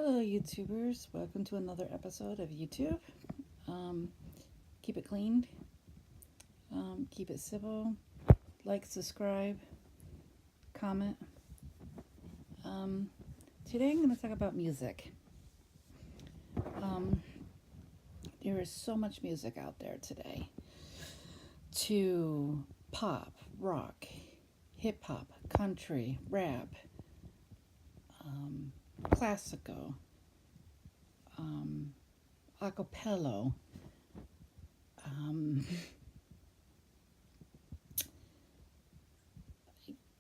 Hello, YouTubers. Welcome to another episode of YouTube. Um, Keep it clean, keep it civil. Like, subscribe, comment. Um, Today I'm going to talk about music. Um, there is so much music out there today. To pop, rock, hip hop, country, rap, classical, acapella. Um,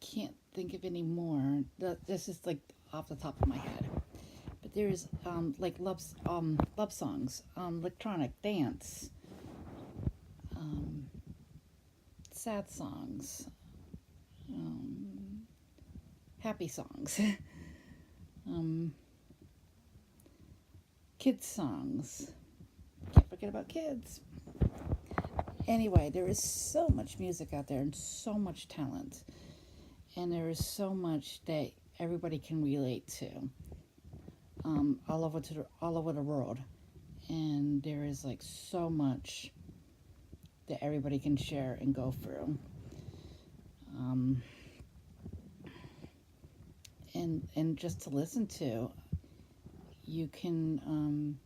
can't think of any more. This is like off the top of my head. But there's like love songs, electronic dance, um, sad songs, um, happy songs, um, kids songs. Can't forget about kids. Anyway, there is so much music out there and so much talent, and there is so much that everybody can relate to, all over the world, and there is like so much that everybody can share and go through. Um, and just to listen to, you can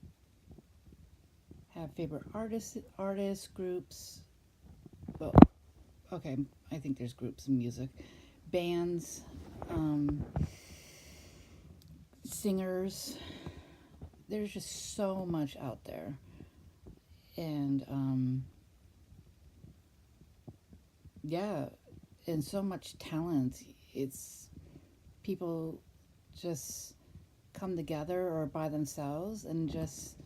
have favorite artists, groups. Well, okay, I think there's groups in music, bands, um, singers. There's just so much out there, and yeah, and so much talent. It's people just come together or by themselves and just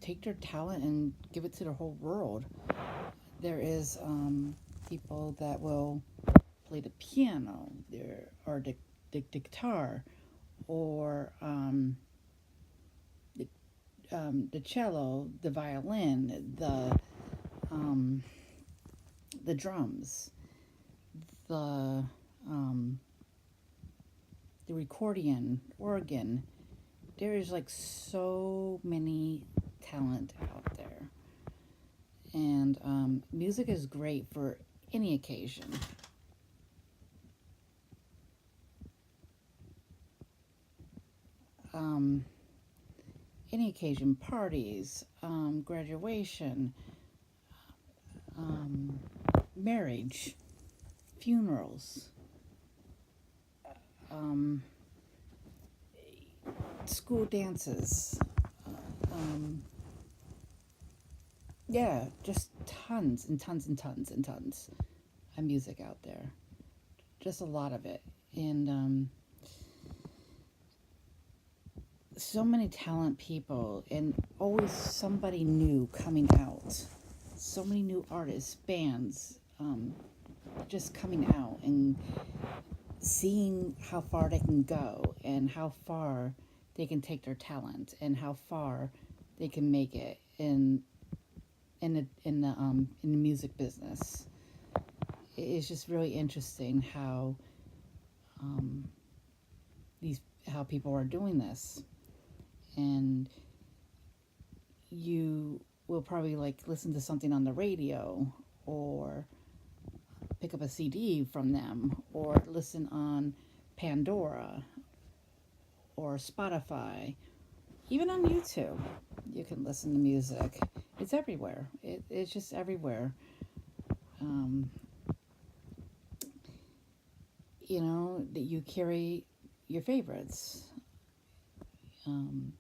take their talent and give it to the whole world. There is people that will play the piano, there or the guitar, or the cello, the violin, um, the drums, the um, the accordion, organ. There is like so many talent out there, and music is great for any occasion. Um, any occasion, parties, graduation, um, marriage, funerals, um, school dances. Um, yeah, just tons and tons and tons and tons of music out there. Just a lot of it. And so many talent people, and always somebody new coming out. So many new artists, bands, just coming out and seeing how far they can go and how far they can take their talent and how far they can make it in the music business. It's just really interesting um, these how people are doing this, and you will probably like listen to something on the radio or pick up a CD from them or listen on Pandora or Spotify, even on YouTube. You can listen to music. It's everywhere. It's just everywhere. Um, that you carry your favorites. Um,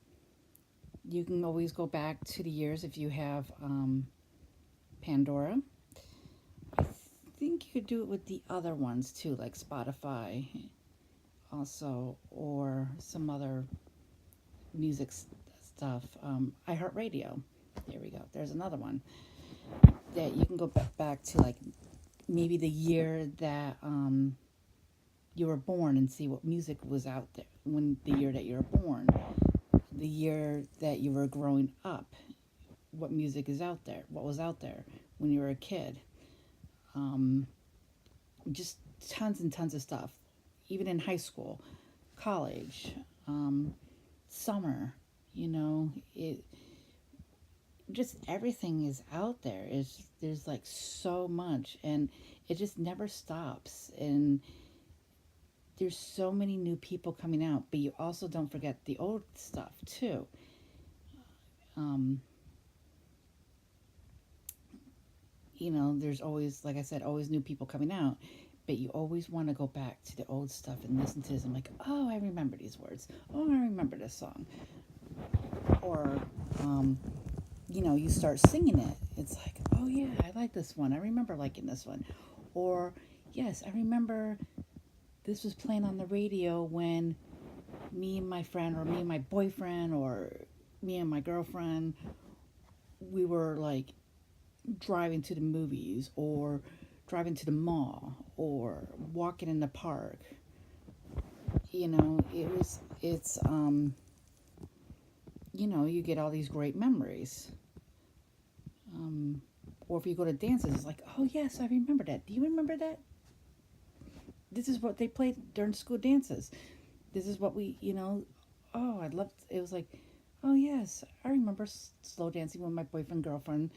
you can always go back to the years if you have Pandora. I think you could do it with the other ones too, like Spotify, also, or some other music stuff. iHeartRadio. There we go. There's another one that you can go back to, like maybe the year that you were born and see what music was out there when the year that you were born, the year that you were growing up, what music is out there, what was out there when you were a kid. Um, just tons and tons of stuff. Even in high school, college, summer, you know, it just everything is out there. There's like so much, and it just never stops. And there's so many new people coming out, but you also don't forget the old stuff too. Um, there's always, like I said, always new people coming out, but you always want to go back to the old stuff and listen to this. I'm like, oh, I remember these words. Oh, I remember this song. Or, um, you start singing it. It's like, oh yeah, I like this one. I remember liking this one. Or, yes, I remember this was playing on the radio when me and my friend, or me and my boyfriend, or me and my girlfriend, we were like driving to the movies, or driving to the mall, or walking in the park. You get all these great memories. Um, or if you go to dances, it's like, oh yes, I remember that. Do you remember that? This is what they played during school dances. This is what oh, I loved. It was like, oh yes, I remember slow dancing with my boyfriend, girlfriend,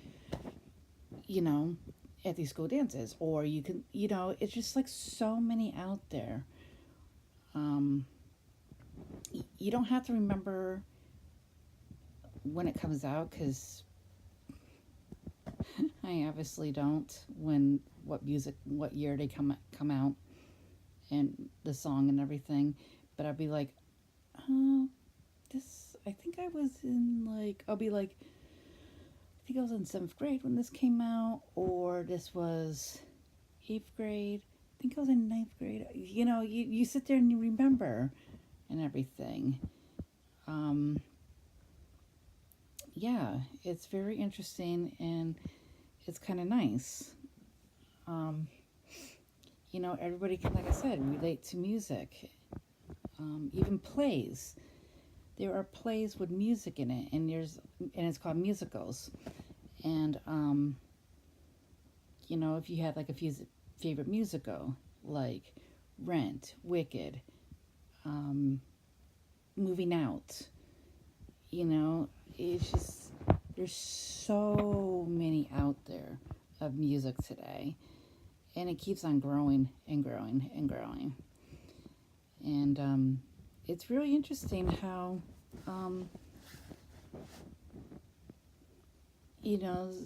you know, at these school dances. Or you can, it's just like so many out there. Um, you don't have to remember when it comes out, because I obviously don't. What year they come out, and the song and everything. But I'd be like, oh, this. I think I was in like. I'll be like, I think I was in 7th grade when this came out, or this was 8th grade. I think I was in 9th grade. You sit there and you remember and everything. Um, yeah, it's very interesting, and it's kind of nice. Um, everybody can, like I said, relate to music. Even plays. There are plays with music in it, and it's called musicals. And if you had like a favorite musical, like Rent, Wicked, um, Moving Out, it's just there's so many out there of music today, and it keeps on growing and growing and growing. And it's really interesting how um,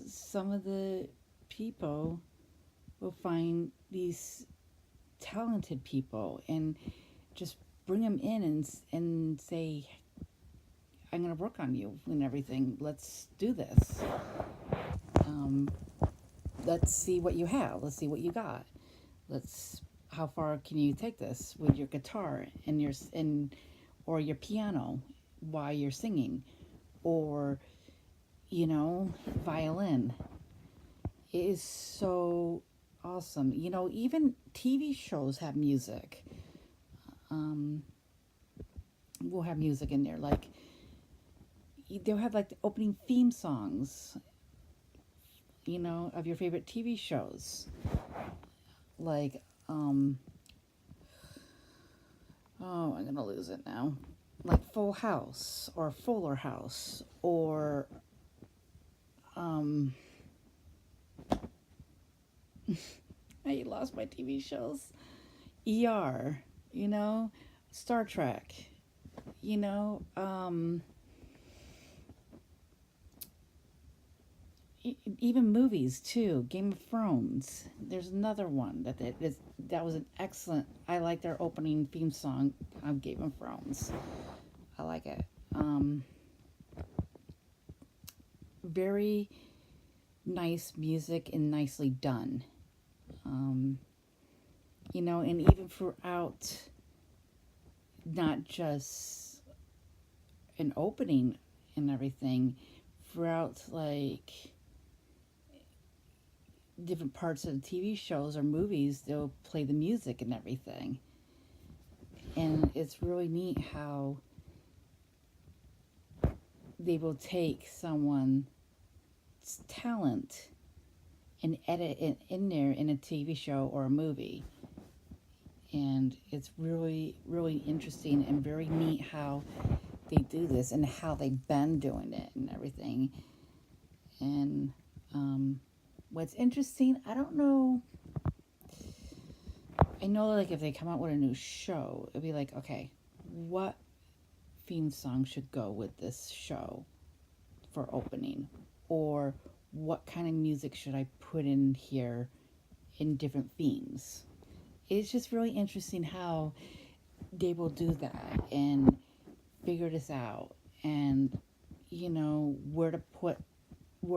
some of the people will find these talented people and just bring them in and say, I'm going to work on you and everything. Let's do this. Um, let's see what you have. Let's see what you got. How far can you take this with your guitar or your piano while you're singing, or violin. It is so awesome. Even TV shows have music. Um, will have music in there. Like they'll have like the opening theme songs, of your favorite TV shows. Like, oh, I'm gonna lose it now. Like Full House or Fuller House, or I lost my TV shows. ER, Star Trek, you know, um, even movies too. Game of Thrones. There's another one that was an excellent. I like their opening theme song of Game of Thrones. I like it. Very nice music and nicely done. Um, and even throughout, not just an opening and everything, throughout like different parts of the TV shows or movies, they'll play the music and everything. And it's really neat how they will take someone's talent and edit it in there in a TV show or a movie. And it's really, really interesting and very neat how they do this and how they've been doing it and everything. And what's interesting, I don't know. I know, like, if they come out with a new show, it'd be like, okay, what theme song should go with this show for opening? Or what kind of music should I put in here in different themes? It's just really interesting how they will do that and figure this out, and where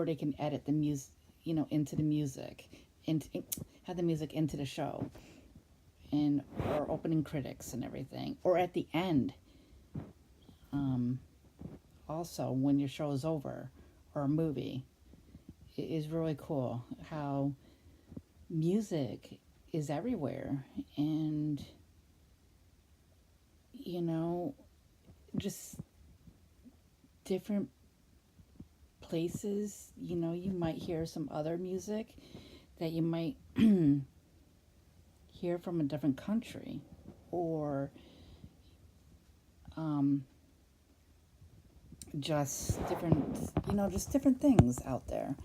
they can edit the music, into the music, and have the music into the show, and or opening critics and everything, or at the end. Also, when your show is over, or a movie, it is really cool how music is everywhere, and just different places. You might hear some other music that you might hear from a different country, or just different things out there.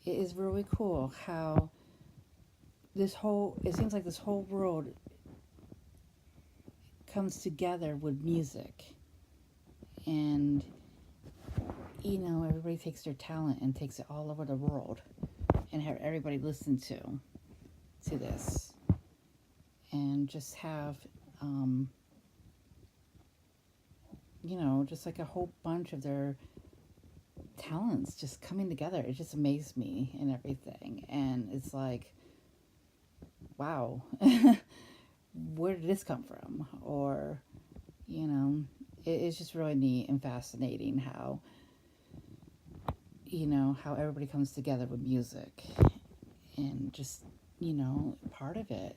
It is really cool how it seems like this whole world comes together with music, and everybody takes their talent and takes it all over the world, and have everybody listen to this, and just have just like a whole bunch of their talents just coming together. It just amazed me and everything, and it's like, wow. Where did this come from? Or it's just really neat and fascinating how how everybody comes together with music, and just part of it.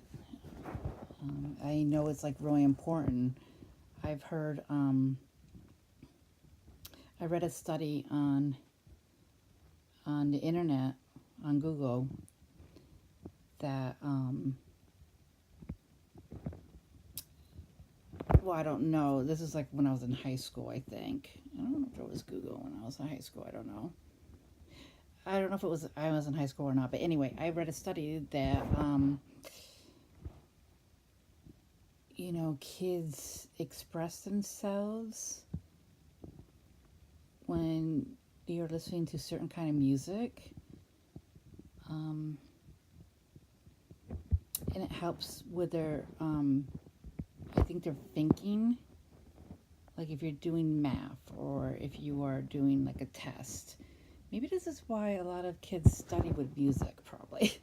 I know it's like really important. I've heard I read a study on the internet, on Google, that well, I don't know. This is like when I was in high school, I think. I don't know if it was Google when I was in high school. I don't know. I don't know if I was in high school or not. But anyway, I read a study that kids express themselves when you're listening to certain kind of music, and it helps with their I think they're thinking, like if you're doing math, or if you are doing like a test. Maybe this is why a lot of kids study with music, probably.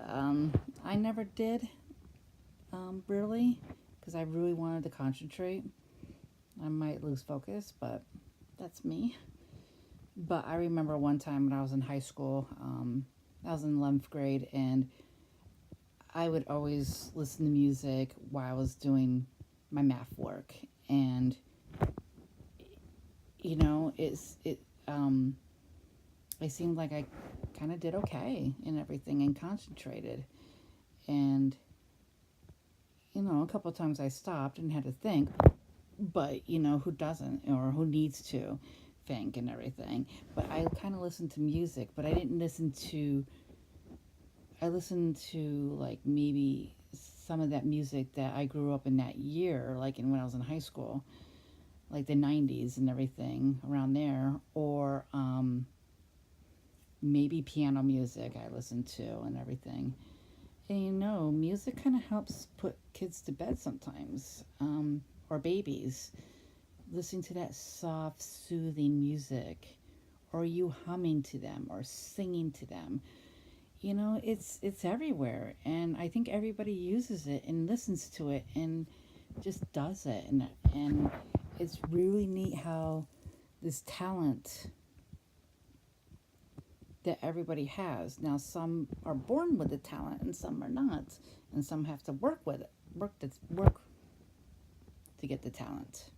I never did, really, because I really wanted to concentrate. I might lose focus, but that's me. But I remember one time when I was in high school, I was in 11th grade, and I would always listen to music while I was doing my math work, and I seemed like I kind of did okay in everything and concentrated, and a couple of times I stopped and had to think, but who doesn't, or who needs to think and everything. But I kind of listened to music, but I didn't listen to. I listened to like maybe some of that music that I grew up in that year, like when I was in high school, like the 90s and everything around there, or maybe piano music I listened to and everything. And music kind of helps put kids to bed sometimes, or babies. Listening to that soft, soothing music, or you humming to them or singing to them. It's everywhere, and I think everybody uses it and listens to it and just does it, and it's really neat how this talent that everybody has. Now, some are born with the talent and some are not, and some have to work with it, work to get the talent.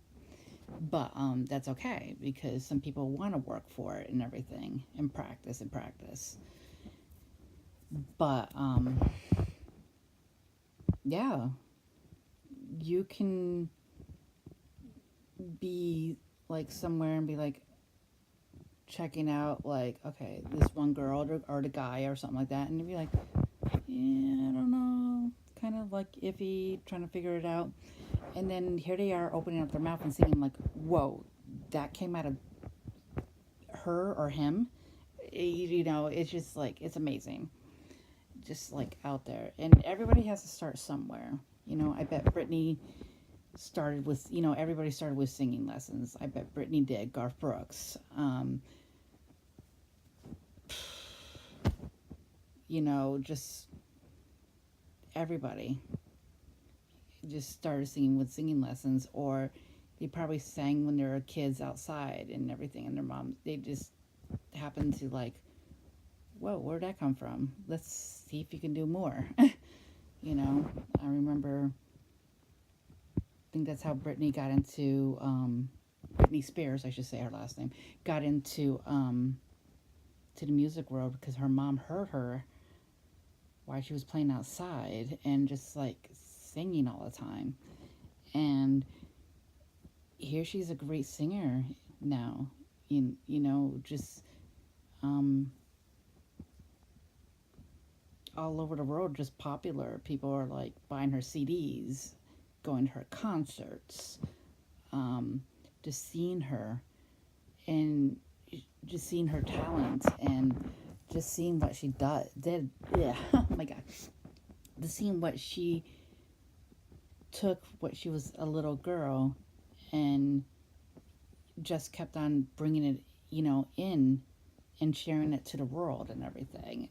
But that's okay, because some people want to work for it and everything, and practice. But yeah, you can be like somewhere and be like checking out like, okay, this one girl or the guy or something like that, and you'd be like, yeah, I don't know, kind of like iffy, trying to figure it out. And then here they are opening up their mouth and singing like, whoa, that came out of her or him. You know, it's just like, it's amazing. Just like out there. And everybody has to start somewhere. You know, I bet Britney started with, you know, everybody started with singing lessons. I bet Britney did, Garth Brooks. You know, just everybody just started singing with singing lessons, or they probably sang when they were kids outside and everything, and their mom, they just happened to like, whoa, where'd that come from? Let's see if you can do more. You know, I remember, I think that's how Britney got into, Britney Spears, I should say her last name, got into, to the music world because her mom heard her while she was playing outside and just like singing all the time. And here she's a great singer now. You know, just um, all over the world, just popular. People are like buying her CDs, going to her concerts, um, just seeing her and just seeing her talent and just seeing what she did. Yeah, oh my God, just seeing what she took, what she was a little girl, and just kept on bringing it, you know, in and sharing it to the world and everything.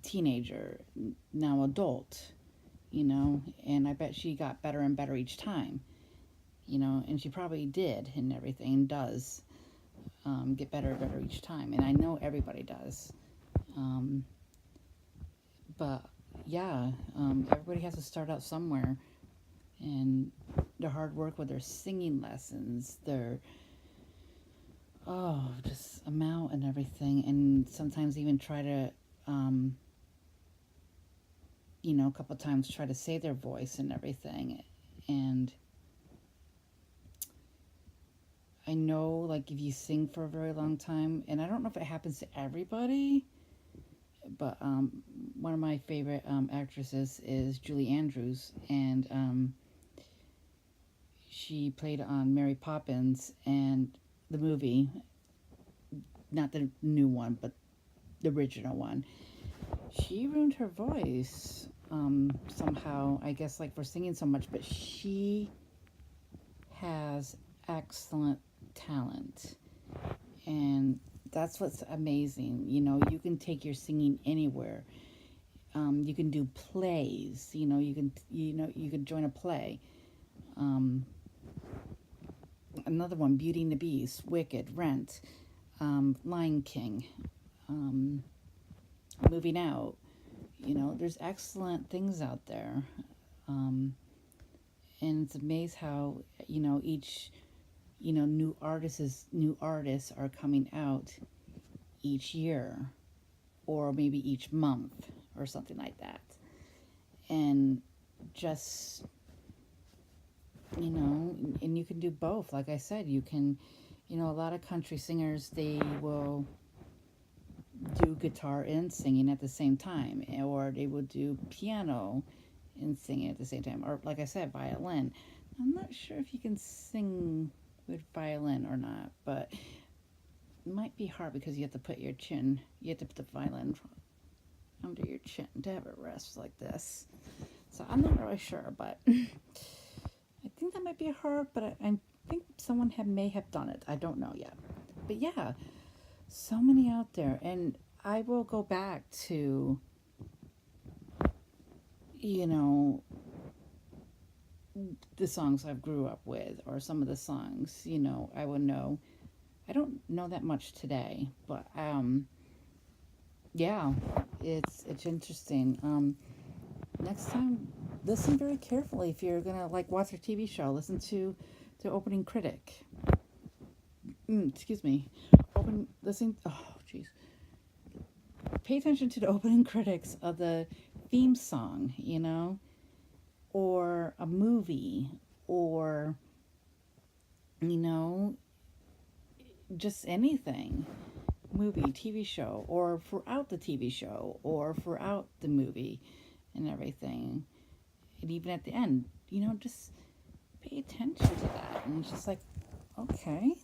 Teenager, now adult, you know, and I bet she got better and better each time, you know, and she probably did and everything, and does get better and better each time. And I know everybody does. Um, but yeah, everybody has to start out somewhere, and their hard work with their singing lessons, their just amount and everything, and sometimes even try to, you know, a couple times try to save their voice and everything. And I know, like, if you sing for a very long time, and I don't know if it happens to everybody, but one of my favorite actresses is Julie Andrews, and she played on Mary Poppins and the movie, not the new one, but the original one. She ruined her voice somehow, I guess, like for singing so much, but she has excellent talent. And that's what's amazing. You know, you can take your singing anywhere. You can do plays. You can join a play. Um, Another one, Beauty and the Beast, Wicked, Rent, Lion King, um, Moving Out. You know, there's excellent things out there. Um, and it's amazing how, you know, each, you know, new artists are coming out each year, or maybe each month or something like that. And just, you know, and you can do both. Like I said, you can, you know, a lot of country singers, they will do guitar and singing at the same time, or they will do piano and singing at the same time, or like I said, violin. I'm not sure if you can sing with violin or not, but it might be hard because you have to put the violin under your chin to have it rest like this. So I'm not really sure, but I think that might be hard, but I think someone may have done it. I don't know yet. But yeah, so many out there. And I will go back to, you know, the songs I've grew up with, or some of the songs, you know, I would know. I don't know that much today, but yeah, it's interesting. Next time, listen very carefully if you're gonna like watch a TV show. Listen to the opening critic. Excuse me. Listen. Oh, jeez. Pay attention to the opening critics of the theme song, you know, or a movie, or, you know, just anything, movie, TV show, or throughout the TV show, or throughout the movie and everything. And even at the end, you know, just pay attention to that. And it's just like, okay,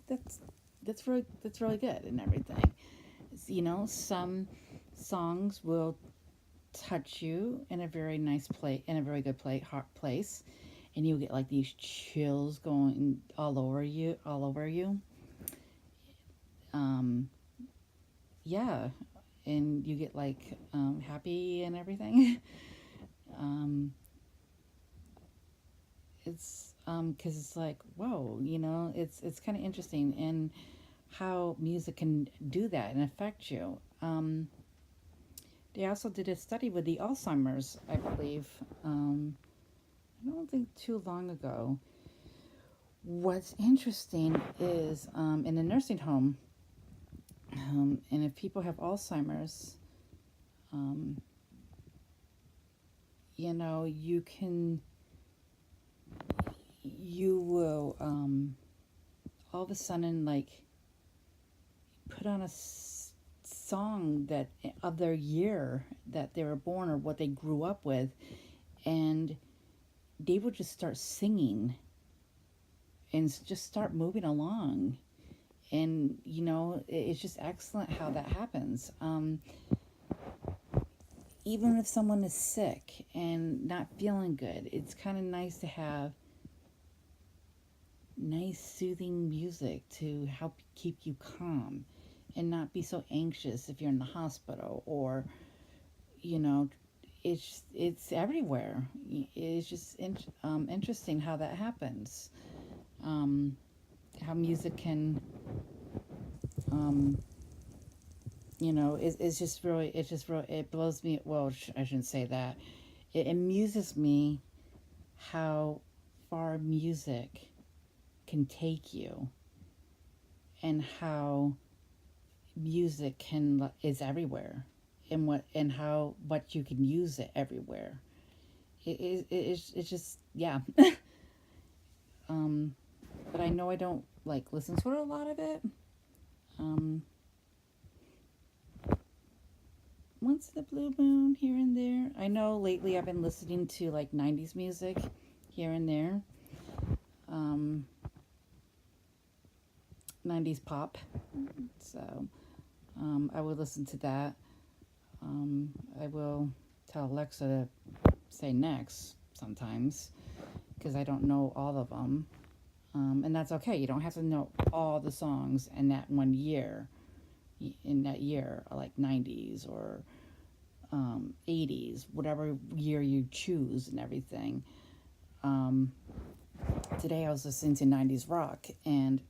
that's really good and everything. You know, some songs will touch you in a very nice place, in a very good hot place, and you'll get like these chills going all over you. Um, yeah, and you get like happy and everything. um, it's because it's like whoa, you know, it's kind of interesting and how music can do that and affect you. They also did a study with the Alzheimer's, I believe. I don't think too long ago. What's interesting is in a nursing home, and if people have Alzheimer's, um, you know, you will all of a sudden like put on a song that of their year that they were born or what they grew up with, and they would just start singing and just start moving along. And you know, it's just excellent how that happens. Even if someone is sick and not feeling good, it's kind of nice to have nice soothing music to help keep you calm and not be so anxious if you're in the hospital, or you know, it's everywhere. It's just interesting how that happens. um, how music can um, you know, it's just really, it blows me, well, I shouldn't say that. It amuses me how far music can take you, and how music is everywhere, and what you can use it everywhere. It's just, yeah. um, but I know I don't like listen to a lot of it. Um, Once in a blue moon here and there. I know lately I've been listening to like 90s music here and there. Um, 90s pop. So I would listen to that. I will tell Alexa to say next sometimes because I don't know all of them. And that's okay. You don't have to know all the songs in that one year, in that year, like 90s or 80s, whatever year you choose and everything. Um, Today I was listening to 90s rock, and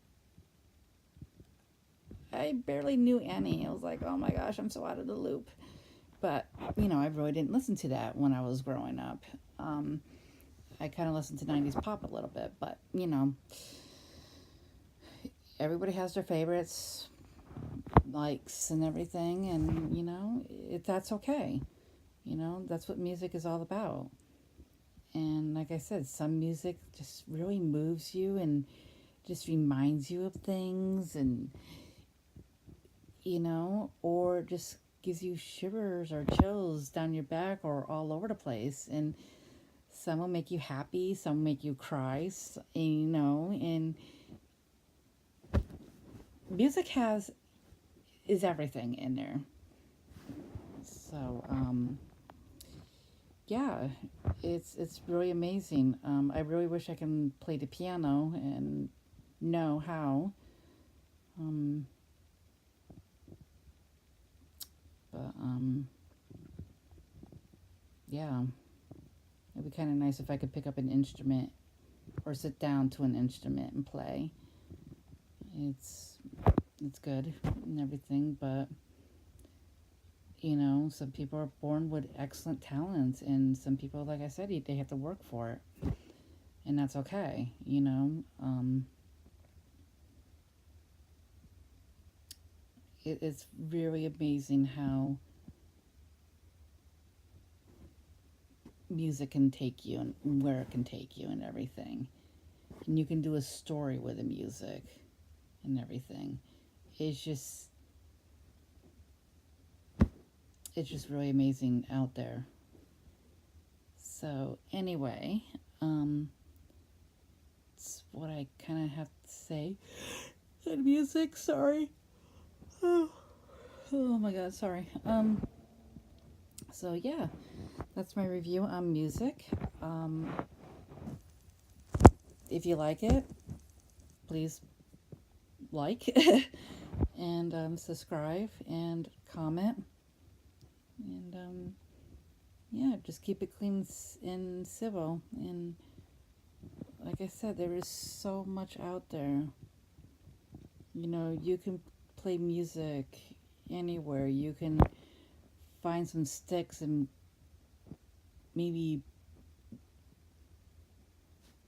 I barely knew any. I was like, oh my gosh, I'm so out of the loop. But, you know, I really didn't listen to that when I was growing up. I kind of listened to 90s pop a little bit, but, you know, everybody has their favorites, likes, and everything, and, you know, that's okay. You know, that's what music is all about. And like I said, some music just really moves you and just reminds you of things, and, you know, or just gives you shivers or chills down your back or all over the place. And some will make you happy, some will make you cry, you know, and music is everything in there. So, yeah, it's really amazing. I really wish I can play the piano and know how. Um, but yeah, it'd be kind of nice if I could pick up an instrument or sit down to an instrument and play. It's it's good and everything, but you know, some people are born with excellent talents, and some people, like I said, they have to work for it, and that's okay. You know, it's really amazing how music can take you and where it can take you and everything. And you can do a story with the music and everything. It's just really amazing out there. So anyway, it's what I kind of have to say. And music, sorry. Oh my god, sorry. So yeah, that's my review on music. If you like it, please like and subscribe and comment. And yeah, just keep it clean and civil. And like I said, there is so much out there. You know, you can play music anywhere. You can find some sticks and maybe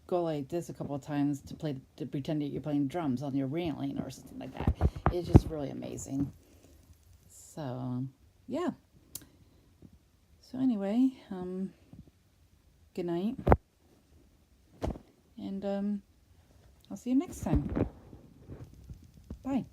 go like this a couple of times to pretend that you're playing drums on your railing or something like that. It's just really amazing. So yeah. So anyway, good night, and I'll see you next time. Bye.